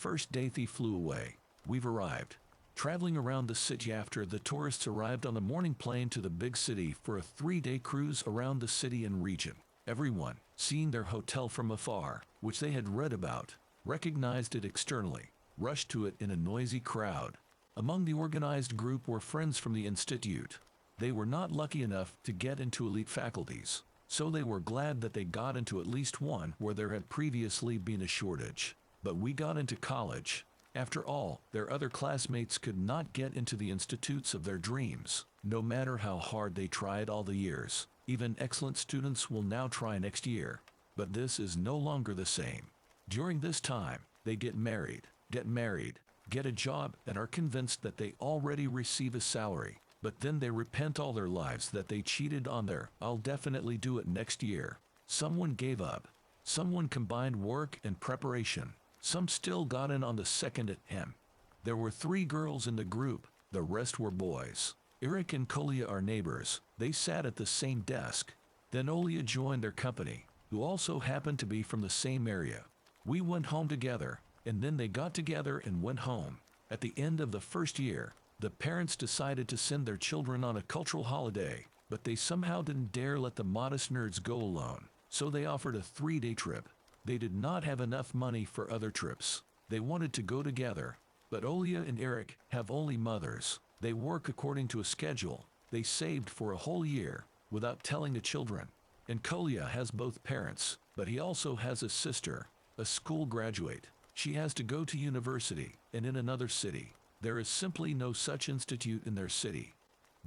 first day they flew away. We've arrived. Traveling around the city after the tourists arrived on the morning plane to the big city for a 3-day cruise around the city and region. Everyone, seeing their hotel from afar, which they had read about, recognized it externally, rushed to it in a noisy crowd. Among the organized group were friends from the institute. They were not lucky enough to get into elite faculties, so they were glad that they got into at least one where there had previously been a shortage. But we got into college. After all, their other classmates could not get into the institutes of their dreams, no matter how hard they tried all the years. Even excellent students will now try next year. But this is no longer the same. During this time, they get married, get a job, and are convinced that they already receive a salary. But then they repent all their lives that they cheated on their "I'll definitely do it next year." Someone gave up. Someone combined work and preparation. Some still got in on the second attempt. There were 3 girls in the group, the rest were boys. Eric and Kolia are neighbors. They sat at the same desk. Then Olia joined their company, who also happened to be from the same area. We went home together, and then they got together and went home. At the end of the first year, the parents decided to send their children on a cultural holiday, but they somehow didn't dare let the modest nerds go alone, so they offered a 3-day trip. They did not have enough money for other trips. They wanted to go together, but Olia and Eric have only mothers. They work according to a schedule. They saved for a whole year, without telling the children. And Kolia has both parents, but he also has a sister, a school graduate. She has to go to university, and in another city. There is simply no such institute in their city.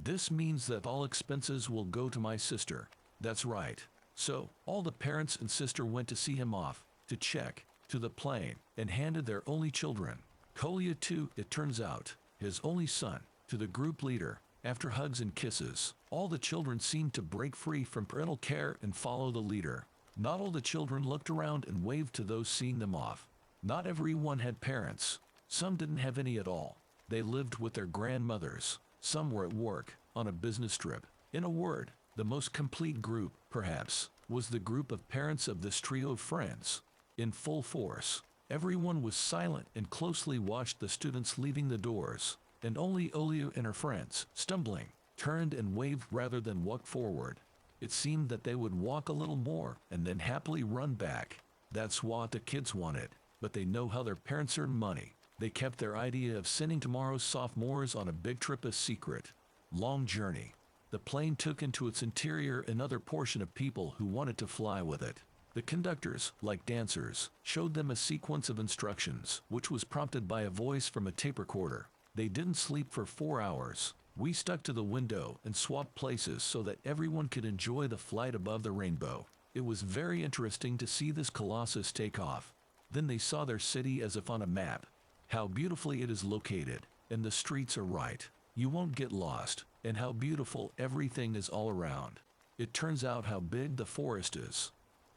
This means that all expenses will go to my sister. That's right. So, all the parents and sister went to see him off, to check, to the plane, and handed their only children, Kolia too, it turns out, his only son, to the group leader. After hugs and kisses, all the children seemed to break free from parental care and follow the leader. Not all the children looked around and waved to those seeing them off. Not everyone had parents. Some didn't have any at all. They lived with their grandmothers. Some were at work, on a business trip. In a word, the most complete group, perhaps, was the group of parents of this trio of friends. In full force, everyone was silent and closely watched the students leaving the doors, and only Olia and her friends, stumbling, turned and waved rather than walked forward. It seemed that they would walk a little more and then happily run back. That's what the kids wanted, but they know how their parents earn money. They kept their idea of sending tomorrow's sophomores on a big trip a secret. Long journey. The plane took into its interior another portion of people who wanted to fly with it. The conductors, like dancers, showed them a sequence of instructions, which was prompted by a voice from a tape recorder. They didn't sleep for 4 hours. We stuck to the window and swapped places so that everyone could enjoy the flight above the rainbow. It was very interesting to see this colossus take off. Then they saw their city as if on a map. How beautifully it is located, and the streets are right. You won't get lost, and how beautiful everything is all around. It turns out how big the forest is.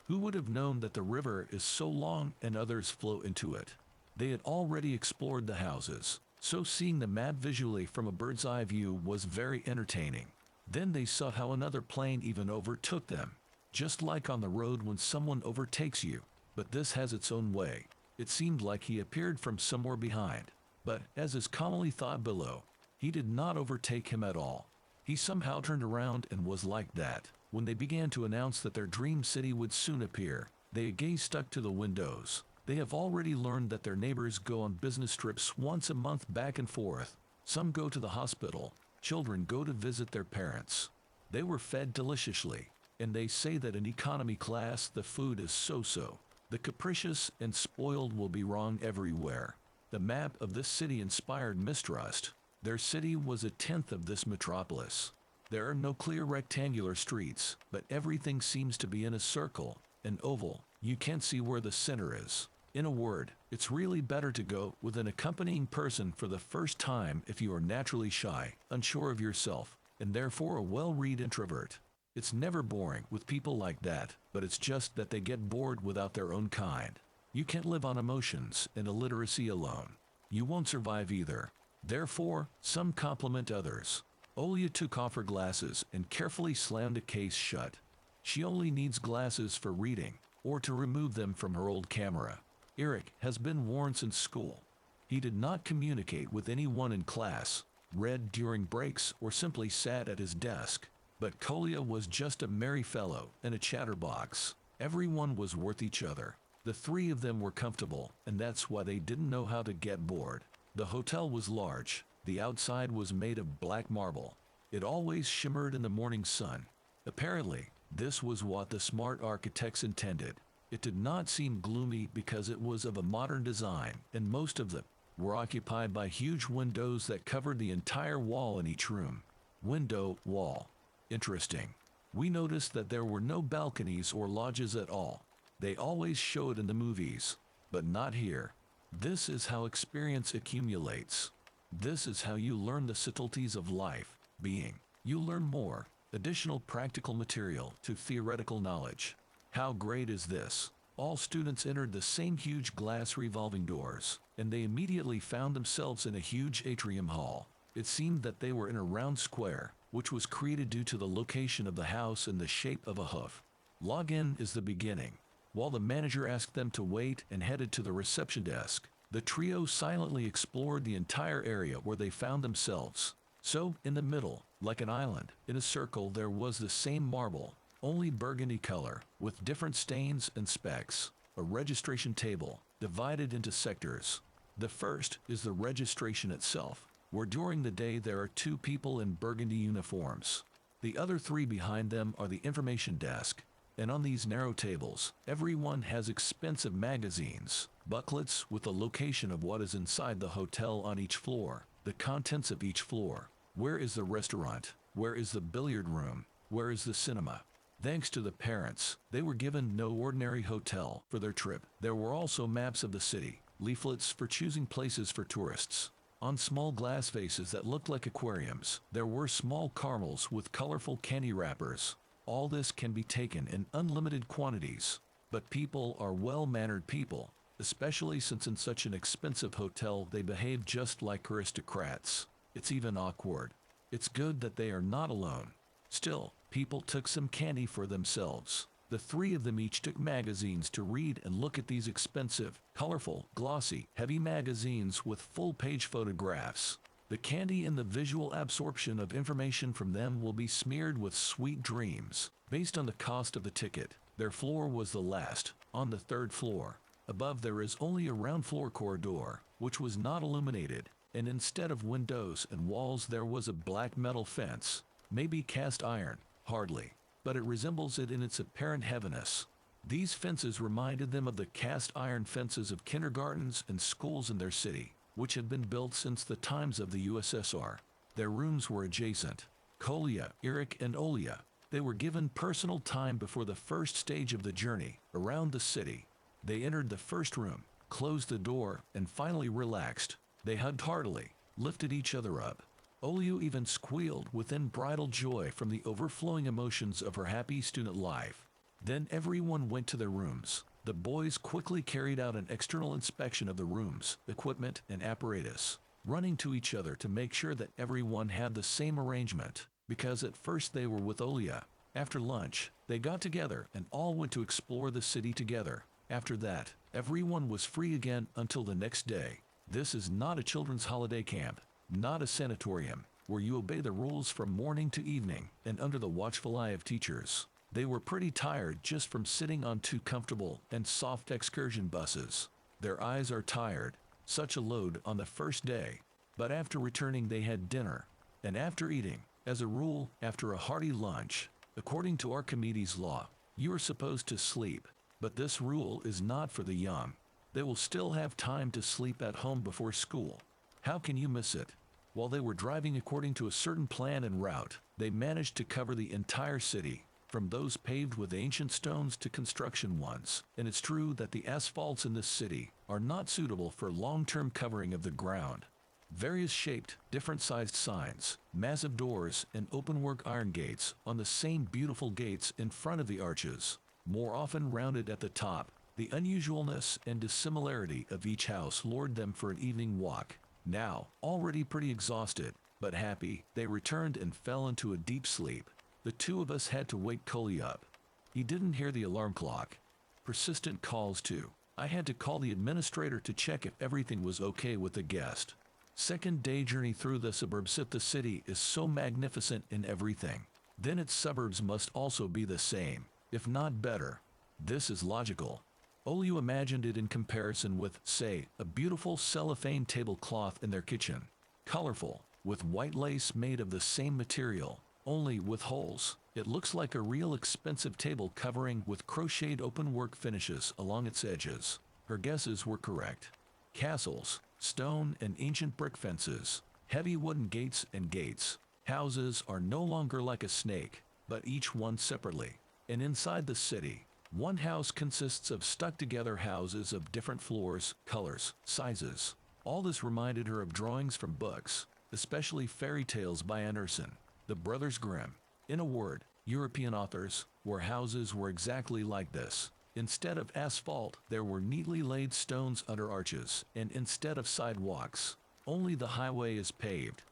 Who would have known that the river is so long and others flow into it? They had already explored the houses, so seeing the map visually from a bird's eye view was very entertaining. Then they saw how another plane even overtook them, just like on the road when someone overtakes you. But this has its own way. It seemed like he appeared from somewhere behind, but, as is commonly thought below, he did not overtake him at all. He somehow turned around and was like that. When they began to announce that their dream city would soon appear, they again stuck to the windows. They have already learned that their neighbors go on business trips once a month back and forth. Some go to the hospital. Children go to visit their parents. They were fed deliciously, and they say that in economy class the food is so-so. The capricious and spoiled will be wrong everywhere. The map of this city inspired mistrust. Their city was a tenth of this metropolis. There are no clear rectangular streets, but everything seems to be in a circle, an oval. You can't see where the center is. In a word, it's really better to go with an accompanying person for the first time if you are naturally shy, unsure of yourself, and therefore a well-read introvert. It's never boring with people like that, but it's just that they get bored without their own kind. You can't live on emotions and illiteracy alone. You won't survive either. Therefore, some compliment others. Olia took off her glasses and carefully slammed the case shut. She only needs glasses for reading, or to remove them from her old camera. Eric has been warned since school. He did not communicate with anyone in class, read during breaks, or simply sat at his desk. But Kolya was just a merry fellow and a chatterbox. Everyone was worth each other. The three of them were comfortable, and that's why they didn't know how to get bored. The hotel was large. The outside was made of black marble. It always shimmered in the morning sun. Apparently, this was what the smart architects intended. It did not seem gloomy because it was of a modern design, and most of them were occupied by huge windows that covered the entire wall in each room. Window, wall. Interesting. We noticed that there were no balconies or lodges at all. They always showed in the movies, but not here. This is how experience accumulates. This is how you learn the subtleties of life, being. You learn more, additional practical material to theoretical knowledge. How great is this? All students entered the same huge glass revolving doors, and they immediately found themselves in a huge atrium hall. It seemed that they were in a round square, which was created due to the location of the house and the shape of a hoof. Login is the beginning. While the manager asked them to wait and headed to the reception desk, the trio silently explored the entire area where they found themselves. So, in the middle, like an island, in a circle, there was the same marble, only burgundy color, with different stains and specks. A registration table, divided into sectors. The first is the registration itself, where during the day there are two people in burgundy uniforms. The other three behind them are the information desk, and on these narrow tables, everyone has expensive magazines, booklets with the location of what is inside the hotel on each floor, the contents of each floor. Where is the restaurant? Where is the billiard room? Where is the cinema? Thanks to the parents, they were given no ordinary hotel for their trip. There were also maps of the city, leaflets for choosing places for tourists. On small glass vases that looked like aquariums, there were small caramels with colorful candy wrappers. All this can be taken in unlimited quantities. But people are well-mannered people, especially since in such an expensive hotel they behave just like aristocrats. It's even awkward. It's good that they are not alone. Still, people took some candy for themselves. The three of them each took magazines to read and look at these expensive, colorful, glossy, heavy magazines with full-page photographs. The candy and the visual absorption of information from them will be smeared with sweet dreams. Based on the cost of the ticket, their floor was the last, on the third floor. Above there is only a round floor corridor, which was not illuminated, and instead of windows and walls there was a black metal fence. Maybe cast iron, hardly, but it resembles it in its apparent heaviness. These fences reminded them of the cast iron fences of kindergartens and schools in their city, which had been built since the times of the USSR. Their rooms were adjacent. Kolya, Eric, and Olya. They were given personal time before the first stage of the journey, around the city. They entered the first room, closed the door, and finally relaxed. They hugged heartily, lifted each other up. Olya even squealed with unbridled joy from the overflowing emotions of her happy student life. Then everyone went to their rooms. The boys quickly carried out an external inspection of the rooms, equipment, and apparatus, running to each other to make sure that everyone had the same arrangement, because at first they were with Olya. After lunch, they got together and all went to explore the city together. After that, everyone was free again until the next day. This is not a children's holiday camp, not a sanatorium, where you obey the rules from morning to evening and under the watchful eye of teachers. They were pretty tired just from sitting on two comfortable and soft excursion buses. Their eyes are tired, such a load on the first day. But after returning they had dinner, and after eating, as a rule, after a hearty lunch, according to Archimedes' law, you are supposed to sleep. But this rule is not for the young. They will still have time to sleep at home before school. How can you miss it? While they were driving according to a certain plan and route, they managed to cover the entire city, from those paved with ancient stones to construction ones. And it's true that the asphalts in this city are not suitable for long-term covering of the ground. Various shaped, different-sized signs, massive doors, and open-work iron gates on the same beautiful gates in front of the arches, more often rounded at the top. The unusualness and dissimilarity of each house lured them for an evening walk. Now, already pretty exhausted, but happy, they returned and fell into a deep sleep. The two of us had to wake Kolya up. He didn't hear the alarm clock. Persistent calls too. I had to call the administrator to check if everything was okay with the guest. Second day journey through the suburbs. If the city is so magnificent in everything, then its suburbs must also be the same, if not better. This is logical. Olu imagined it in comparison with, say, a beautiful cellophane tablecloth in their kitchen. Colorful, with white lace made of the same material, only with holes. It looks like a real expensive table covering with crocheted open-work finishes along its edges. Her guesses were correct. Castles, stone and ancient brick fences, heavy wooden gates and gates. Houses are no longer like a snake, but each one separately. And inside the city, one house consists of stuck-together houses of different floors, colors, sizes. All this reminded her of drawings from books, especially fairy tales by Andersen, the Brothers Grimm. In a word, European authors, where houses were exactly like this. Instead of asphalt, there were neatly laid stones under arches, and instead of sidewalks, only the highway is paved.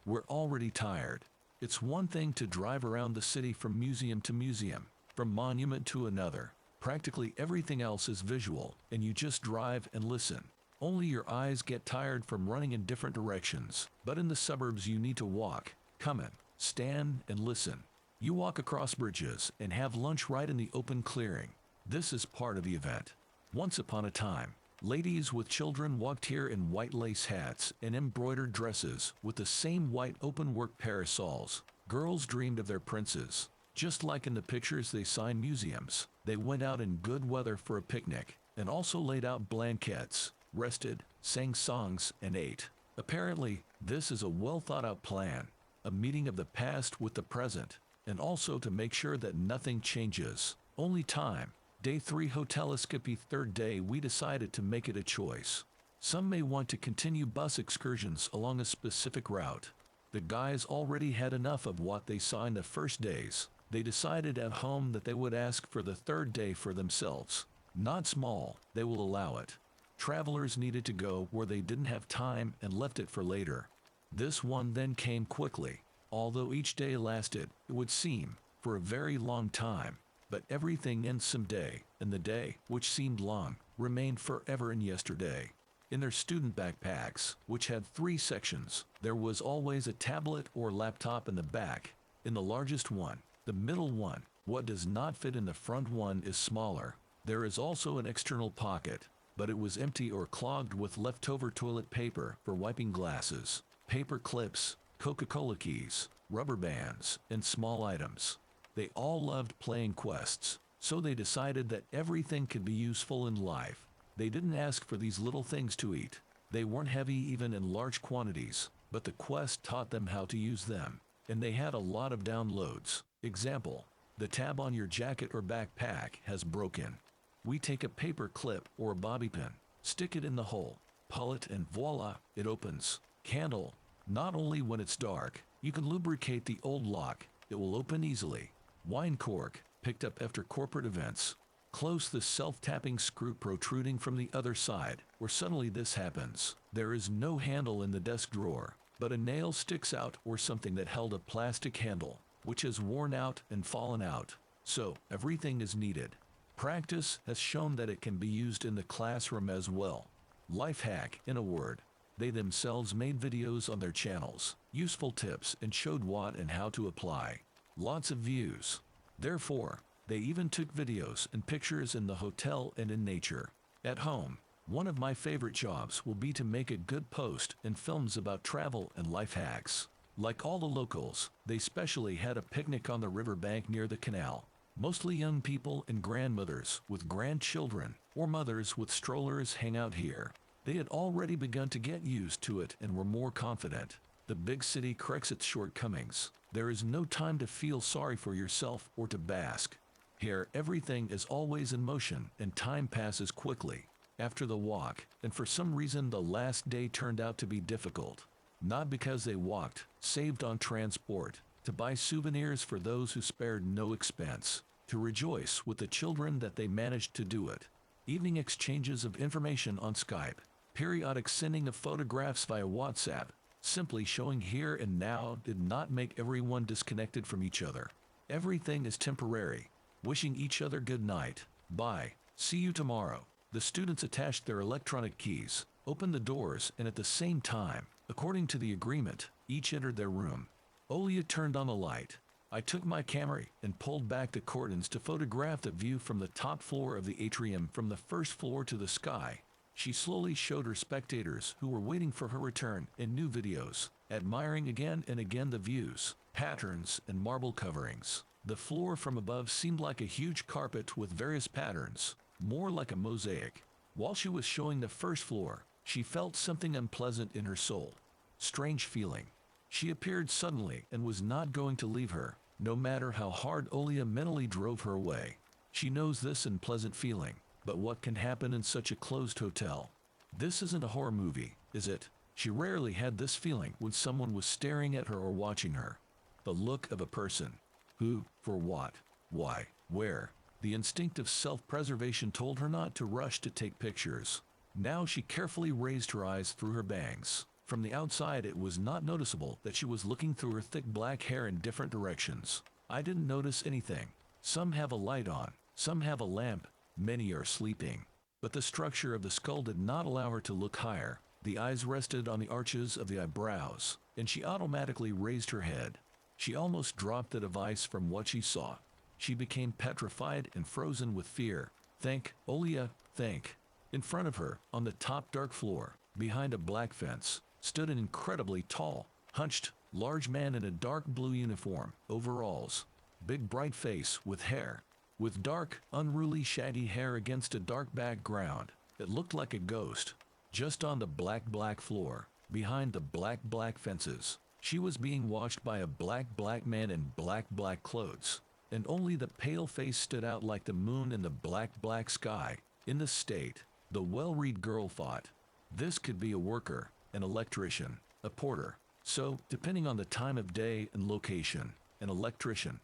We're already tired. It's one thing to drive around the city from museum to museum, from monument to another. Practically everything else is visual, and you just drive and listen. Only your eyes get tired from running in different directions. But in the suburbs you need to walk, come in, stand and listen. You walk across bridges and have lunch right in the open clearing. This is part of the event. Once upon a time, ladies with children walked here in white lace hats and embroidered dresses with the same white open-work parasols. Girls dreamed of their princes. Just like in the pictures they saw in museums, they went out in good weather for a picnic and also laid out blankets, rested, sang songs, and ate. Apparently, this is a well-thought-out plan, a meeting of the past with the present, and also to make sure that nothing changes. Only time. Day 3 Hotel Escape. Third day we decided to make it a choice. Some may want to continue bus excursions along a specific route. The guys already had enough of what they saw in the first days. They decided at home that they would ask for the third day for themselves. Not small, they will allow it. Travelers needed to go where they didn't have time and left it for later. This one then came quickly. Although each day lasted, it would seem, for a very long time. But everything ends someday, and the day, which seemed long, remained forever in yesterday. In their student backpacks, which had 3 sections, there was always a tablet or laptop in the back. In the largest one, the middle one, what does not fit in the front one is smaller. There is also an external pocket, but it was empty or clogged with leftover toilet paper for wiping glasses, paper clips, Coca-Cola keys, rubber bands, and small items. They all loved playing quests, so they decided that everything could be useful in life. They didn't ask for these little things to eat. They weren't heavy even in large quantities, but the quest taught them how to use them, and they had a lot of downloads. Example, the tab on your jacket or backpack has broken. We take a paper clip or a bobby pin, stick it in the hole, pull it, and voila, it opens. Candle. Not only when it's dark, you can lubricate the old lock, it will open easily. Wine cork, picked up after corporate events. Close the self-tapping screw protruding from the other side, where suddenly this happens. There is no handle in the desk drawer, but a nail sticks out or something that held a plastic handle, which has worn out and fallen out. So, everything is needed. Practice has shown that it can be used in the classroom as well. Life hack, in a word. They themselves made videos on their channels, useful tips, and showed what and how to apply. Lots of views. Therefore, they even took videos and pictures in the hotel and in nature. At home, one of my favorite jobs will be to make a good post and films about travel and life hacks. Like all the locals, they specially had a picnic on the riverbank near the canal. Mostly young people and grandmothers with grandchildren or mothers with strollers hang out here. They had already begun to get used to it and were more confident. The big city corrects its shortcomings. There is no time to feel sorry for yourself or to bask. Here, everything is always in motion and time passes quickly. After the walk, and for some reason the last day turned out to be difficult. Not because they walked, saved on transport, to buy souvenirs for those who spared no expense, to rejoice with the children that they managed to do it. Evening exchanges of information on Skype, periodic sending of photographs via WhatsApp, simply showing here and now did not make everyone disconnected from each other. Everything is temporary. Wishing each other good night. Bye. See you tomorrow. The students attached their electronic keys, opened the doors, and at the same time, according to the agreement, each entered their room. Olia turned on the light. I took my camera and pulled back the curtains to photograph the view from the top floor of the atrium from the first floor to the sky. She slowly showed her spectators who were waiting for her return in new videos, admiring again and again the views, patterns, and marble coverings. The floor from above seemed like a huge carpet with various patterns, more like a mosaic. While she was showing the first floor, she felt something unpleasant in her soul. Strange feeling. She appeared suddenly and was not going to leave her, no matter how hard Olia mentally drove her away. She knows this unpleasant feeling, but what can happen in such a closed hotel? This isn't a horror movie, is it? She rarely had this feeling when someone was staring at her or watching her. The look of a person. Who, for what, why, where? The instinct of self-preservation told her not to rush to take pictures. Now she carefully raised her eyes through her bangs. From the outside it was not noticeable that she was looking through her thick black hair in different directions. I didn't notice anything. Some have a light on, some have a lamp, many are sleeping. But the structure of the skull did not allow her to look higher. The eyes rested on the arches of the eyebrows, and she automatically raised her head. She almost dropped the device from what she saw. She became petrified and frozen with fear. Think, Olia, think. In front of her, on the top dark floor, behind a black fence, stood an incredibly tall, hunched, large man in a dark blue uniform, overalls, big bright face with hair. With dark, unruly shaggy hair against a dark background, it looked like a ghost. Just on the black floor, behind the black fences, she was being watched by a black man in black clothes, and only the pale face stood out like the moon in the black sky. In the state, the well-read girl thought, this could be a worker, an electrician, a porter. So, depending on the time of day and location, an electrician.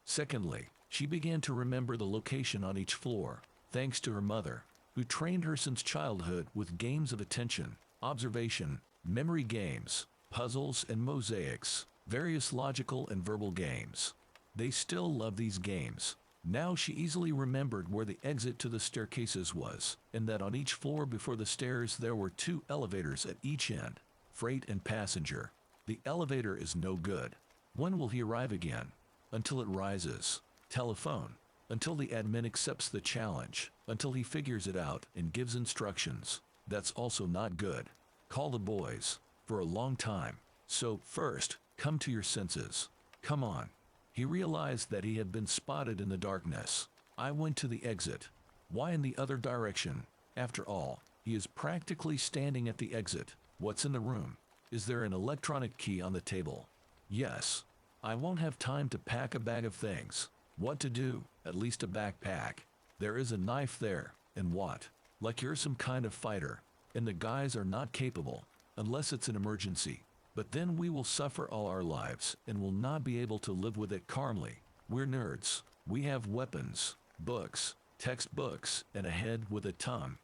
Secondly, she began to remember the location on each floor, thanks to her mother, who trained her since childhood with games of attention, observation, memory games, puzzles and mosaics, various logical and verbal games. They still love these games. Now she easily remembered where the exit to the staircases was, and that on each floor before the stairs there were 2 elevators at each end, freight and passenger. The elevator is no good. When will he arrive again? Until it rises. Telephone. Until the admin accepts the challenge. Until he figures it out and gives instructions. That's also not good. Call the boys. For a long time. So, first, come to your senses. Come on. He realized that he had been spotted in the darkness. I went to the exit. Why in the other direction? After all, he is practically standing at the exit. What's in the room? Is there an electronic key on the table? Yes. I won't have time to pack a bag of things. What to do? At least a backpack. There is a knife there. And what? Like you're some kind of fighter. And the guys are not capable. Unless it's an emergency. But then we will suffer all our lives and will not be able to live with it calmly. We're nerds. We have weapons, books, textbooks, and a head with a tongue.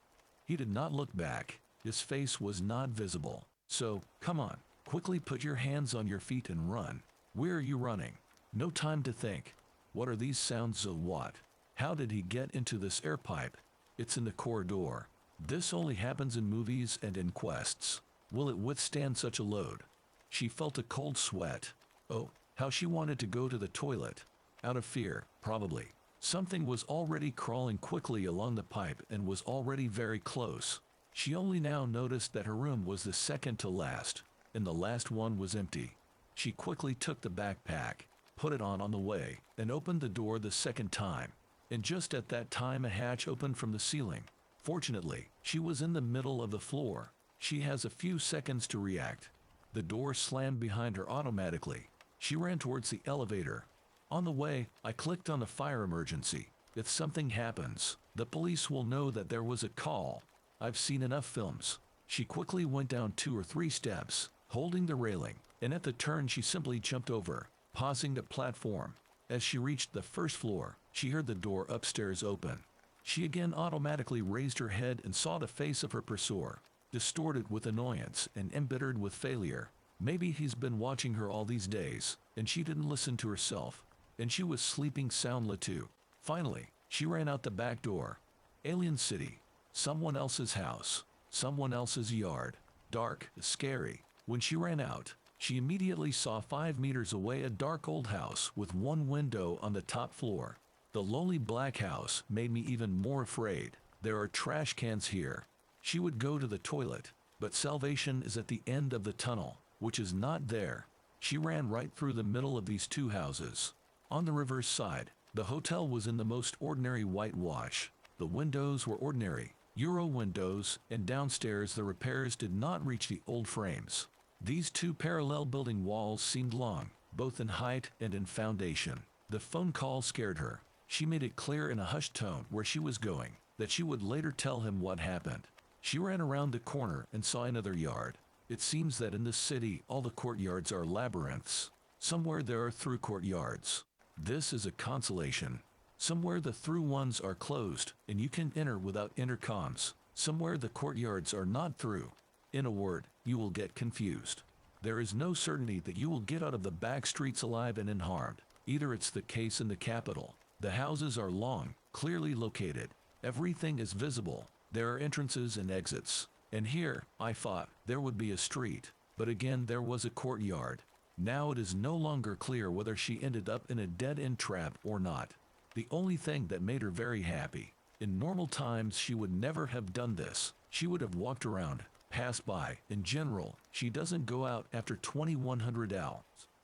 He did not look back. His face was not visible. So, come on, quickly put your hands on your feet and run. Where are you running? No time to think. What are these sounds of what? How did he get into this air pipe? It's in the corridor. This only happens in movies and in quests. Will it withstand such a load? She felt a cold sweat. Oh, how she wanted to go to the toilet. Out of fear, probably. Something was already crawling quickly along the pipe and was already very close. She only now noticed that her room was the second to last, and the last one was empty. She quickly took the backpack, put it on the way, and opened the door the second time. And just at that time a hatch opened from the ceiling. Fortunately, she was in the middle of the floor. She has a few seconds to react. The door slammed behind her automatically. She ran towards the elevator. On the way, I clicked on the fire emergency. If something happens, the police will know that there was a call. I've seen enough films. She quickly went down 2 or 3 steps, holding the railing, and at the turn she simply jumped over, pausing the platform. As she reached the first floor, she heard the door upstairs open. She again automatically raised her head and saw the face of her pursuer, distorted with annoyance and embittered with failure. Maybe he's been watching her all these days, and she didn't listen to herself, and she was sleeping soundly too. Finally, she ran out the back door. Alien city. Someone else's house. Someone else's yard. Dark, scary. When she ran out, she immediately saw 5 meters away a dark old house with one window on the top floor. The lonely black house made me even more afraid. There are trash cans here. She would go to the toilet, but salvation is at the end of the tunnel, which is not there. She ran right through the middle of these 2 houses. On the reverse side, the hotel was in the most ordinary whitewash. The windows were ordinary, Euro windows, and downstairs the repairs did not reach the old frames. These 2 parallel building walls seemed long, both in height and in foundation. The phone call scared her. She made it clear in a hushed tone where she was going, that she would later tell him what happened. She ran around the corner and saw another yard. It seems that in this city all the courtyards are labyrinths. Somewhere there are through courtyards. This is a consolation. Somewhere the through ones are closed and you can enter without intercoms. Somewhere the courtyards are not through. In a word, you will get confused. There is no certainty that you will get out of the back streets alive and unharmed. Either it's the case in the capital. The houses are long, clearly located. Everything is visible. There are entrances and exits. And here, I thought, there would be a street. But again there was a courtyard. Now it is no longer clear whether she ended up in a dead-end trap or not. The only thing that made her very happy. In normal times she would never have done this. She would have walked around, passed by. In general, she doesn't go out after 2100 hours.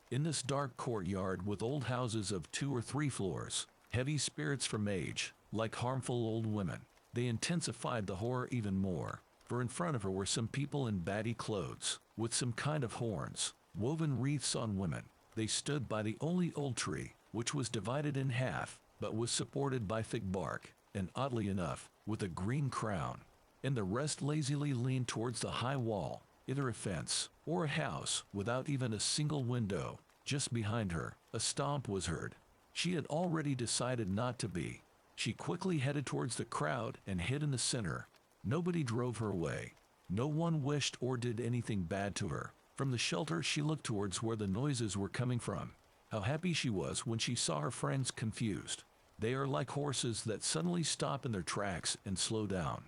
In this dark courtyard with old houses of 2 or 3 floors, heavy spirits from age, like harmful old women, they intensified the horror even more. For in front of her were some people in batty clothes, with some kind of horns, woven wreaths on women. They stood by the only old tree, which was divided in half, but was supported by thick bark, and oddly enough, with a green crown. And the rest lazily leaned towards the high wall, either a fence, or a house, without even a single window. Just behind her, a stomp was heard. She had already decided not to be. She quickly headed towards the crowd and hid in the center. Nobody drove her away. No one wished or did anything bad to her. From the shelter she looked towards where the noises were coming from. How happy she was when she saw her friends confused. They are like horses that suddenly stop in their tracks and slow down.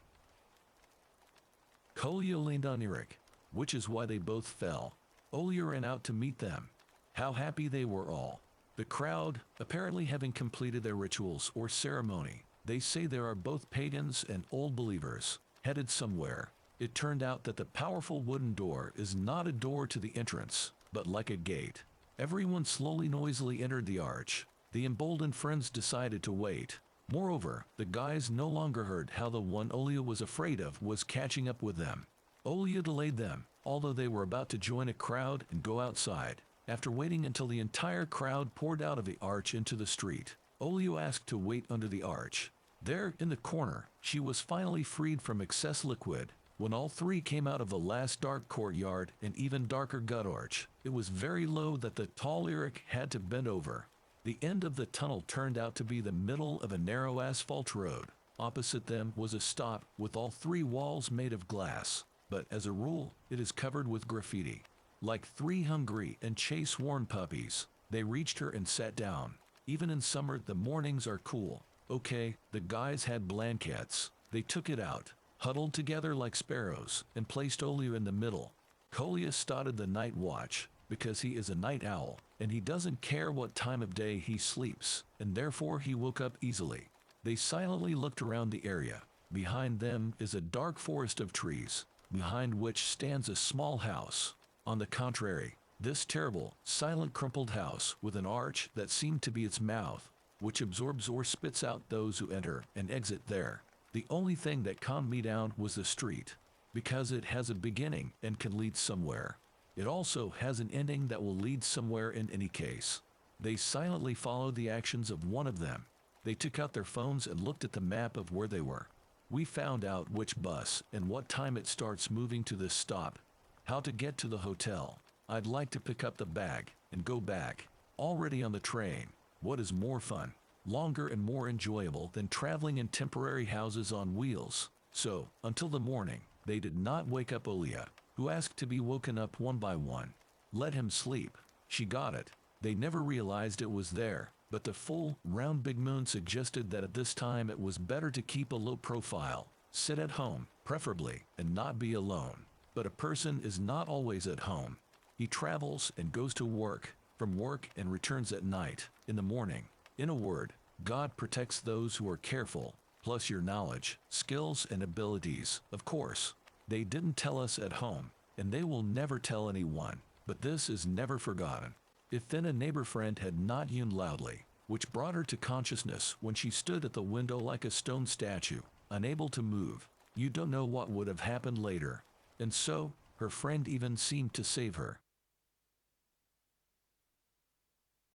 Kolya leaned on Eric, which is why they both fell. Olya ran out to meet them. How happy they were all. The crowd, apparently having completed their rituals or ceremony, they say there are both pagans and old believers, headed somewhere. It turned out that the powerful wooden door is not a door to the entrance, but like a gate. Everyone slowly noisily entered the arch. The emboldened friends decided to wait. Moreover, the guys no longer heard how the one Olya was afraid of was catching up with them. Olya delayed them, although they were about to join a crowd and go outside. After waiting until the entire crowd poured out of the arch into the street, Olya asked to wait under the arch. There, in the corner, she was finally freed from excess liquid. When all 3 came out of the last dark courtyard and even darker gut arch, it was very low that the tall Eric had to bend over. The end of the tunnel turned out to be the middle of a narrow asphalt road. Opposite them was a stop with all 3 walls made of glass, but as a rule, it is covered with graffiti. Like 3 hungry and chase-worn puppies, they reached her and sat down. Even in summer, the mornings are cool. Okay, the guys had blankets. They took it out, huddled together like sparrows, and placed Olya in the middle. Kolya started the night watch, because he is a night owl, and he doesn't care what time of day he sleeps, and therefore he woke up easily. They silently looked around the area. Behind them is a dark forest of trees, behind which stands a small house. On the contrary, this terrible, silent crumpled house with an arch that seemed to be its mouth, which absorbs or spits out those who enter and exit there. The only thing that calmed me down was the street, because it has a beginning and can lead somewhere. It also has an ending that will lead somewhere in any case. They silently followed the actions of one of them. They took out their phones and looked at the map of where they were. We found out which bus and what time it starts moving to this stop. How to get to the hotel. I'd like to pick up the bag and go back. Already on the train. What is more fun, longer and more enjoyable than traveling in temporary houses on wheels? So, until the morning, they did not wake up Olya, who asked to be woken up one by one. Let him sleep. She got it. They never realized it was there, But the full, round big moon suggested that at this time it was better to keep a low profile, sit at home, preferably, and not be alone. But a person is not always at home. He travels and goes to work, from work and returns at night, in the morning. In a word, God protects those who are careful, plus your knowledge, skills, and abilities, of course. They didn't tell us at home, and they will never tell anyone, but this is never forgotten. If then a neighbor friend had not yawned loudly, which brought her to consciousness when she stood at the window like a stone statue, unable to move, you don't know what would have happened later. And so, her friend even seemed to save her.